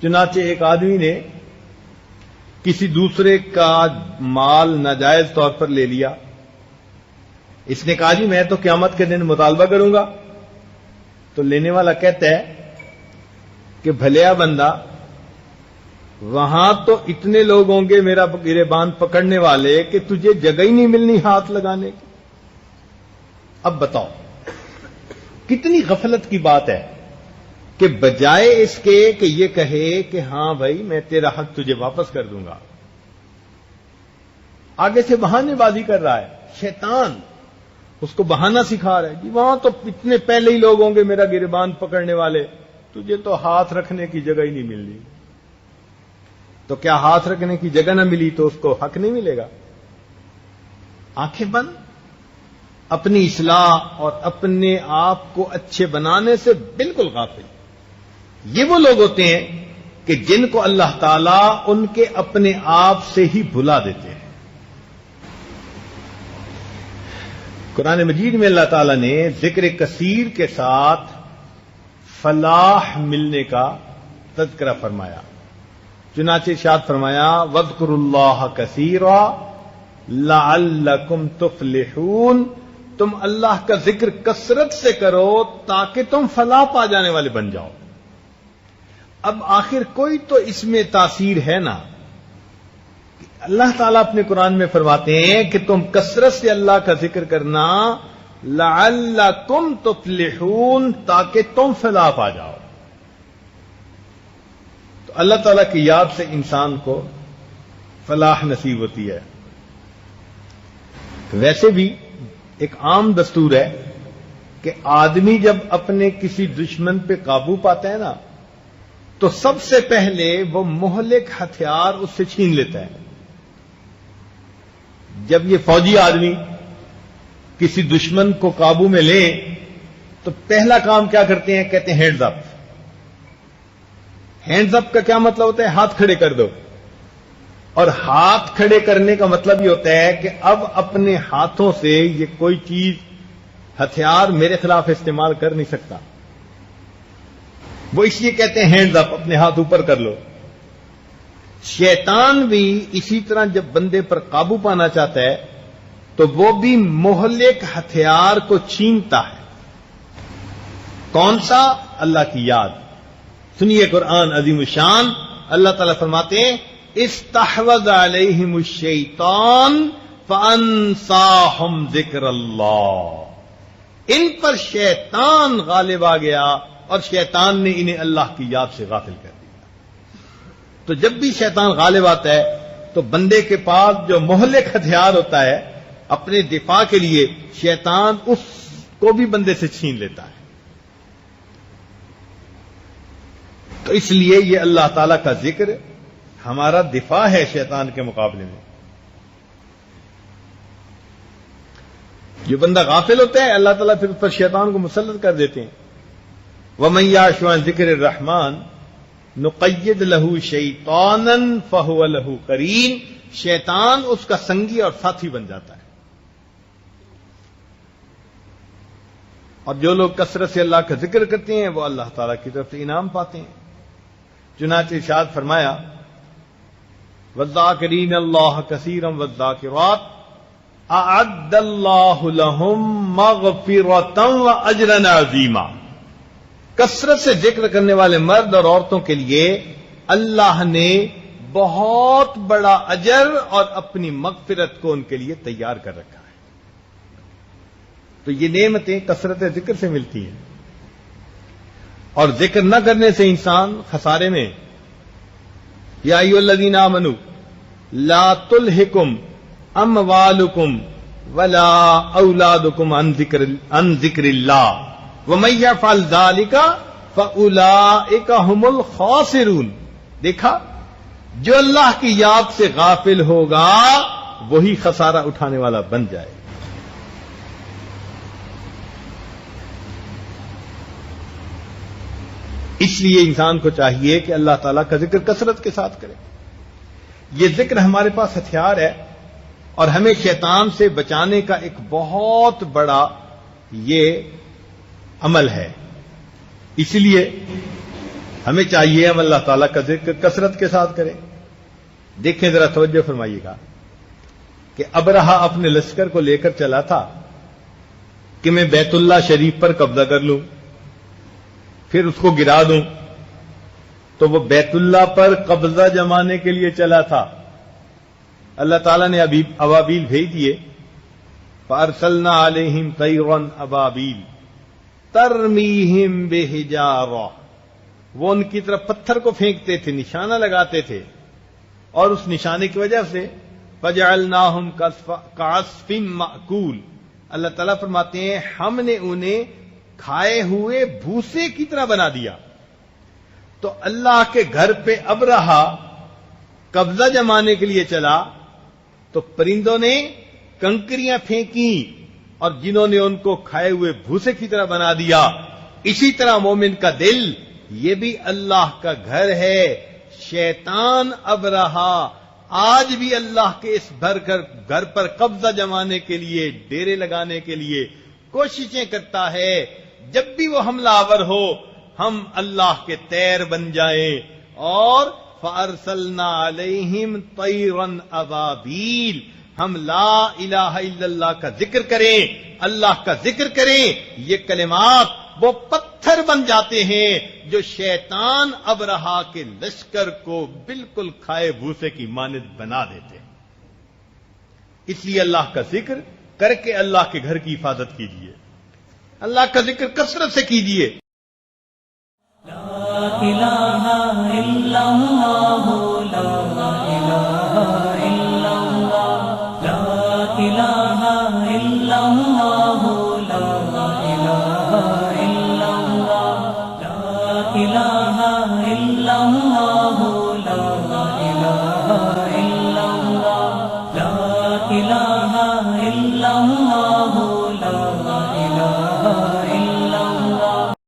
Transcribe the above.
چنانچہ ایک آدمی نے کسی دوسرے کا مال ناجائز طور پر لے لیا. اس نے کہا جی میں تو قیامت کے دن مطالبہ کروں گا. تو لینے والا کہتا ہے کہ بھلیا بندہ، وہاں تو اتنے لوگ ہوں گے میرا گریبان پکڑنے والے کہ تجھے جگہ ہی نہیں ملنی ہاتھ لگانے کی. اب بتاؤ کتنی غفلت کی بات ہے کہ بجائے اس کے کہ یہ کہے کہ ہاں بھائی میں تیرا حق تجھے واپس کر دوں گا، آگے سے بہانے بازی کر رہا ہے. شیطان اس کو بہانہ سکھا رہا ہے جی وہاں تو اتنے پہلے ہی لوگ ہوں گے میرا گریبان پکڑنے والے، تجھے تو ہاتھ رکھنے کی جگہ ہی نہیں ملنی. تو کیا ہاتھ رکھنے کی جگہ نہ ملی تو اس کو حق نہیں ملے گا؟ آنکھیں بند، اپنی اصلاح اور اپنے آپ کو اچھے بنانے سے بالکل غافل. یہ وہ لوگ ہوتے ہیں کہ جن کو اللہ تعالیٰ ان کے اپنے آپ سے ہی بھلا دیتے ہیں. قرآن مجید میں اللہ تعالیٰ نے ذکر کثیر کے ساتھ فلاح ملنے کا تذکرہ فرمایا. چنانچہ ارشاد فرمایا وَاذْكُرُوا اللَّهَ كَثِيرًا لَعَلَّكُمْ تُفْلِحُونَ، تم اللہ کا ذکر کثرت سے کرو تاکہ تم فلاح پا جانے والے بن جاؤ. اب آخر کوئی تو اس میں تاثیر ہے نا. اللہ تعالیٰ اپنے قرآن میں فرماتے ہیں کہ تم کثرت سے اللہ کا ذکر کرنا لعلکم تفلحون، تاکہ تم فلاح پا جاؤ. تو اللہ تعالیٰ کی یاد سے انسان کو فلاح نصیب ہوتی ہے. ویسے بھی ایک عام دستور ہے کہ آدمی جب اپنے کسی دشمن پہ قابو پاتا ہے نا تو سب سے پہلے وہ مہلک ہتھیار اس سے چھین لیتا ہے. جب یہ فوجی آدمی کسی دشمن کو قابو میں لے تو پہلا کام کیا کرتے ہیں؟ کہتے ہیں ہینڈز اپ. ہینڈز اپ کا کیا مطلب ہوتا ہے؟ ہاتھ کھڑے کر دو. اور ہاتھ کھڑے کرنے کا مطلب یہ ہوتا ہے کہ اب اپنے ہاتھوں سے یہ کوئی چیز ہتھیار میرے خلاف استعمال کر نہیں سکتا. وہ اس لیے کہتے ہیں ہینڈز اپ، اپنے ہاتھ اوپر کر لو. شیطان بھی اسی طرح جب بندے پر قابو پانا چاہتا ہے تو وہ بھی مہلک ہتھیار کو چھینتا ہے. کون سا؟ اللہ کی یاد. سنیے قرآن عظیم الشان، اللہ تعالیٰ فرماتے ہیں استحوذ علیہم الشیطان فانساہم ذکر اللہ. ان پر شیطان غالب آ گیا اور شیطان نے انہیں اللہ کی یاد سے غافل کر دیا. تو جب بھی شیطان غالب آتا ہے تو بندے کے پاس جو مہلک ہتھیار ہوتا ہے اپنے دفاع کے لیے، شیطان اس کو بھی بندے سے چھین لیتا ہے. تو اس لیے یہ اللہ تعالی کا ذکر ہمارا دفاع ہے شیطان کے مقابلے میں. جو بندہ غافل ہوتا ہے اللہ تعالیٰ پھر اس پر شیطان کو مسلط کر دیتے ہیں. وَمَن يَعْشُ عَن ذِكْرِ الرَّحْمَٰنِ نُقَيِّضْ لَهُ شَيْطَانًا فَهُوَ لَهُ قَرِينٌ. شیطان اس کا سنگی اور ساتھی بن جاتا ہے. اور جو لوگ کثرت سے اللہ کا ذکر کرتے ہیں وہ اللہ تعالیٰ کی طرف سے انعام پاتے ہیں. چنانچہ ارشاد فرمایا وَالذَّاكِرِينَ اللَّهَ كَثِيرًا وَالذَّاكِرَاتِ أَعَدَّ اللَّهُ لَهُم مَّغْفِرَةً وَأَجْرًا عَظِيمًا. کثرت سے ذکر کرنے والے مرد اور عورتوں کے لیے اللہ نے بہت بڑا اجر اور اپنی مغفرت کو ان کے لیے تیار کر رکھا ہے. تو یہ نعمتیں کثرت ذکر سے ملتی ہیں، اور ذکر نہ کرنے سے انسان خسارے میں. یا ایھا الذین آمنوا لا تلھکم اموالکم ولا اولادکم عن ذکر اللہ وَمَن يَفْعَلْ ذَلِكَ فَأُولَٰئِكَ هُمُ الْخَاسِرُونَ. دیکھا، جو اللہ کی یاد سے غافل ہوگا وہی خسارہ اٹھانے والا بن جائے. اس لیے انسان کو چاہیے کہ اللہ تعالیٰ کا ذکر کثرت کے ساتھ کرے. یہ ذکر ہمارے پاس ہتھیار ہے اور ہمیں شیطان سے بچانے کا ایک بہت بڑا یہ عمل ہے. اس لیے ہمیں چاہیے ہم اللہ تعالیٰ کا ذکر کثرت کے ساتھ کریں. دیکھیں ذرا توجہ فرمائیے گا کہ ابرہہ اپنے لشکر کو لے کر چلا تھا کہ میں بیت اللہ شریف پر قبضہ کر لوں پھر اس کو گرا دوں. تو وہ بیت اللہ پر قبضہ جمانے کے لیے چلا تھا. اللہ تعالیٰ نے ابابیل بھیج دیے. فارسلنا علیہم طیرا ابابیل ترمیہم بحجارہ. وہ ان کی طرف پتھر کو پھینکتے تھے، نشانہ لگاتے تھے، اور اس نشانے کی وجہ سے فجعلناہم کعصف مأکول. اللہ تعالیٰ فرماتے ہیں ہم نے انہیں کھائے ہوئے بھوسے کی طرح بنا دیا. تو اللہ کے گھر پہ ابرہہ قبضہ جمانے کے لیے چلا تو پرندوں نے کنکریاں پھینکی اور جنہوں نے ان کو کھائے ہوئے بھوسے کی طرح بنا دیا. اسی طرح مومن کا دل یہ بھی اللہ کا گھر ہے. شیطان ابرہہ آج بھی اللہ کے اس گھر پر قبضہ جمانے کے لیے، ڈیرے لگانے کے لیے کوششیں کرتا ہے. جب بھی وہ حملہ آور ہو ہم اللہ کے طیر بن جائیں. اور فارسلنا علیہم طیرا ابابیل، ہم لا الہ الا اللہ کا ذکر کریں، اللہ کا ذکر کریں. یہ کلمات وہ پتھر بن جاتے ہیں جو شیطان ابرہہ کے لشکر کو بالکل کھائے بھوسے کی مانند بنا دیتے. اس لیے اللہ کا ذکر کر کے اللہ کے گھر کی حفاظت کیجیے، اللہ کا ذکر کثرت سے کیجیے. لا الہ الا اللہ، لا الہ الا اللہ، لا الہ الا اللہ، لا الہ الا اللہ، لا الہ الا اللہ، لا الہ الا اللہ، لا الہ الا اللہ، لا الہ